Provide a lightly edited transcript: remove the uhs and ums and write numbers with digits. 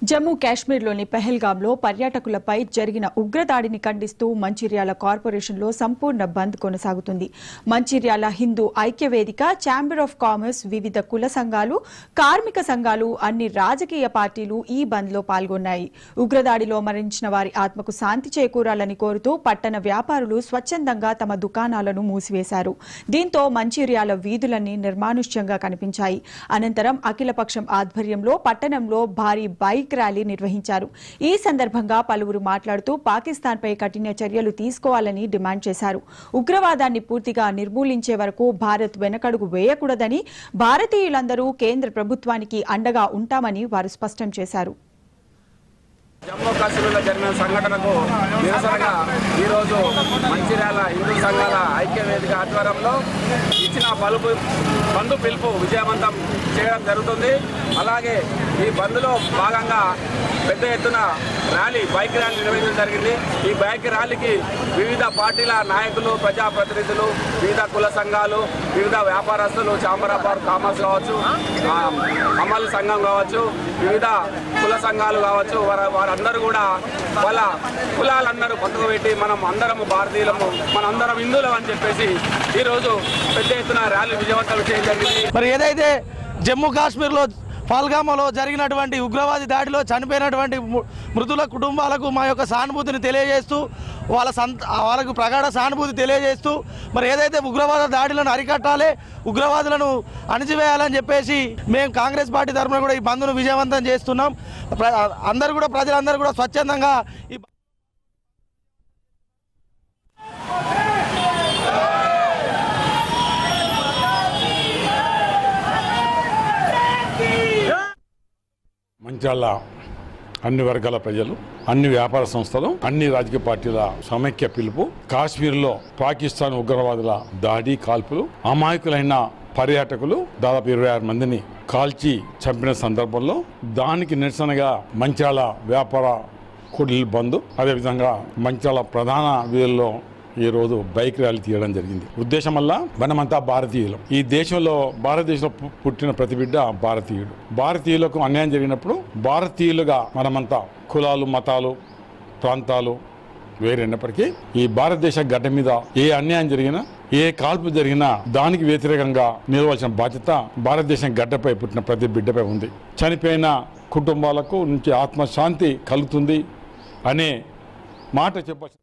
జమ్మూ కాశ్మీర్లోని పెహల్గాంలో పర్యాటకులపై జరిగిన ఉగ్రదాడిని ఖండిస్తూ మంచిర్యాల కార్పొరేషన్లో సంపూర్ణ బంద్ కొనసాగుతుంది. మంచిర్యాల హిందూ ఐక్యవేదిక, ఛాంబర్ ఆఫ్ కామర్స్, వివిధ కుల సంఘాలు, కార్మిక సంఘాలు, అన్ని రాజకీయ పార్టీలు ఈ బంద్లో పాల్గొన్నాయి. ఉగ్రదాడిలో మరణించిన వారి ఆత్మకు శాంతి చేకూరాలని కోరుతూ పట్టణ వ్యాపారులు స్వచ్ఛందంగా తమ దుకాణాలను మూసివేశారు. దీంతో మంచిర్యాల వీధులన్నీ నిర్మానుష్యంగా కనిపించాయి. అనంతరం అఖిలపక్షం ఆధ్వర్యంలో పట్టణంలో భారీ బైక్ ర్యాలీ నిర్వహించారు. ఈ సందర్భంగా పలువురు మాట్లాడుతూ పాకిస్తాన్పై కఠిన చర్యలు తీసుకోవాలని డిమాండ్ చేశారు. ఉగ్రవాదాన్ని పూర్తిగా నిర్మూలించే వరకు భారత్ వెనకడుగు వేయకూడదని, భారతీయులందరూ కేంద్ర ప్రభుత్వానికి అండగా ఉంటామని వారు స్పష్టం చేశారు. జమ్మూ కాశ్మీర్లో జరిగిన సంఘటనకు నిరసనగా ఈరోజు మంచిర్యాల హిందూ సంఘాల ఐక్యవేదిక ఆధ్వర్యంలో ఇచ్చిన బంద్ పిలుపు విజయవంతం చేయడం జరుగుతుంది. అలాగే ఈ బంద్లో భాగంగా పెద్ద ఎత్తున బైక్ ర్యాలీ నిర్వహించడం జరిగింది. ఈ బైక్ ర్యాలీకి వివిధ పార్టీల నాయకులు, ప్రజాప్రతినిధులు, వివిధ కుల సంఘాలు, వివిధ వ్యాపారస్తులు, ఛాంబర్ ఆఫ్ కామర్స్ కావచ్చు, అమలు సంఘం కావచ్చు, వివిధ కుల సంఘాలు కావచ్చు, వారందరూ కూడా వాళ్ళ కులాలందరూ పక్కకు పెట్టి మనం అందరం భారతీయులము, మనందరం హిందువులం అని చెప్పేసి ఈరోజు పెద్ద ఎత్తున ర్యాలీ విజయవంతం చేయడం జరిగింది. మరి ఏదైతే జమ్మూ కాశ్మీర్లో పహల్గామ్లో జరిగినటువంటి ఉగ్రవాది దాడిలో చనిపోయినటువంటి మృతుల కుటుంబాలకు మా యొక్క సానుభూతిని తెలియజేస్తూ వాళ్ళకు ప్రగాఢ సానుభూతి తెలియజేస్తూ మరి ఏదైతే ఉగ్రవాద దాడులను అరికట్టాలి, ఉగ్రవాదులను అణిచివేయాలని చెప్పేసి మేము కాంగ్రెస్ పార్టీ తరఫున కూడా ఈ బంద్ను విజయవంతం చేస్తున్నాం. ప్రజలందరూ కూడా స్వచ్ఛందంగా మంచిర్యాల అన్ని వర్గాల ప్రజలు, అన్ని వ్యాపార సంస్థలు, అన్ని రాజకీయ పార్టీల సమైక్య పిలుపు. కాశ్మీర్లో పాకిస్తాన్ ఉగ్రవాదుల దాడి, కాల్పులు, అమాయకులైన పర్యాటకులు దాదాపు 26 మందిని కాల్చి చంపిన సందర్భంలో దానికి నిరసనగా మంచిర్యాల వ్యాపార కూడలి బంద్, అదేవిధంగా మంచిర్యాల ప్రధాన వీధుల్లో ఈ రోజు బైక్ ర్యాలీ తీయడం జరిగింది. ఉద్దేశం వల్ల మనమంతా భారతీయులు. ఈ దేశంలో భారతదేశంలో పుట్టిన ప్రతి బిడ్డ భారతీయుడు. భారతీయులకు అన్యాయం జరిగినప్పుడు భారతీయులుగా మనమంతా కులాలు, మతాలు, ప్రాంతాలు వేరైనప్పటికీ ఈ భారతదేశ గడ్డ మీద ఏ అన్యాయం జరిగినా, ఏ కాల్పు జరిగినా దానికి వ్యతిరేకంగా నిలవాల్సిన బాధ్యత భారతదేశం గడ్డపై పుట్టిన ప్రతి బిడ్డపై ఉంది. చనిపోయిన కుటుంబాలకు నుంచి ఆత్మశాంతి కలుగుతుంది అనే మాట చెప్పాల్సి